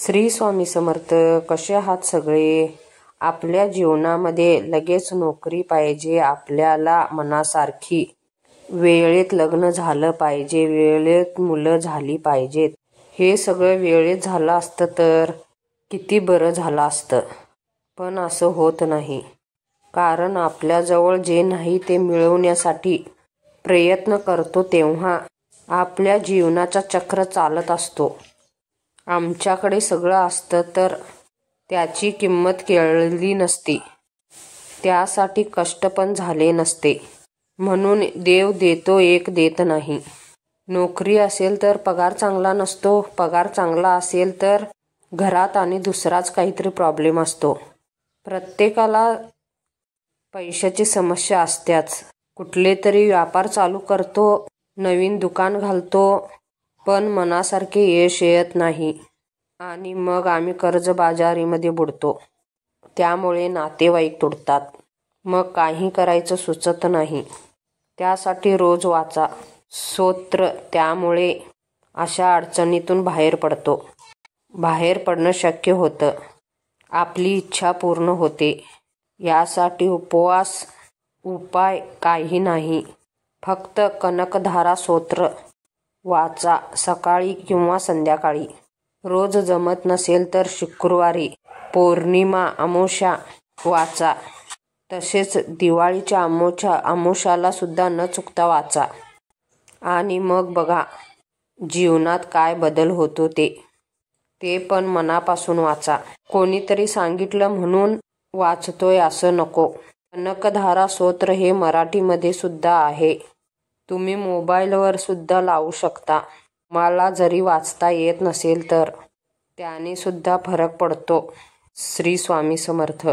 श्री स्वामी समर्थ. कसे आहात सगळे? आपल्या जीवनामध्ये लगेच नोकरी पाहिजे, आपल्याला मनासारखी, वेळेत लग्न झालं पाहिजे, वेळेत मुलं झाली पाहिजेत. हे सगळं वेळेत झालं असतं तर किती बरं झालं असतं. पण असं होत नाही. कारण आपल्याजवळ जे नाही ते मिळवण्यासाठी प्रयत्न करतो तेव्हा आपल्या जीवनाचा चक्र चालत असतो. आमच्याकडे सगळं असतं तर त्याची किंमत कळली नसती, त्यासाठी कष्ट पण झाले नसते. म्हणून देव देतो एक देत नाही. नोकरी असेल तर पगार चांगला नसतो, पगार चांगला असेल तर घरात आणि दुसराच काहीतरी प्रॉब्लेम असतो. प्रत्येकाला पैशाची समस्या असतेच. कुठले तरी व्यापार चालू करतो, नवीन दुकान घालतो, पण मनासारखे यश येत नाही आणि मग आम्ही कर्जबाजारीमध्ये बुडतो. त्यामुळे नातेवाईक तुटतात. मग काही करायचं सुचत नाही. त्यासाठी रोज वाचा स्तोत्र. त्यामुळे अशा अडचणीतून बाहेर पडतो. बाहेर पडणं शक्य होतं. आपली इच्छा पूर्ण होते. यासाठी उपवास उपाय काही नाही. फक्त कनकधारा स्तोत्र वाचा सकाळी किंवा संध्याकाळी. रोज जमत नसेल तर शुक्रवारी, पौर्णिमा, अमावस्या वाचा. तसेच दिवाळीच्या अमावस्याला सुद्धा न चुकता वाचा. आणि मग बघा जीवनात काय बदल होतो ते पण मनापासून वाचा. कोणीतरी सांगितलं म्हणून वाचतोय असं नको. कनकधारा स्तोत्र हे मराठीमध्ये सुद्धा आहे. तुम्ही मोबाईलवर सुद्धा लावू शकता. तुम्हाला जरी वाचता येत नसेल तर त्याने सुद्धा फरक पडतो. श्री स्वामी समर्थ.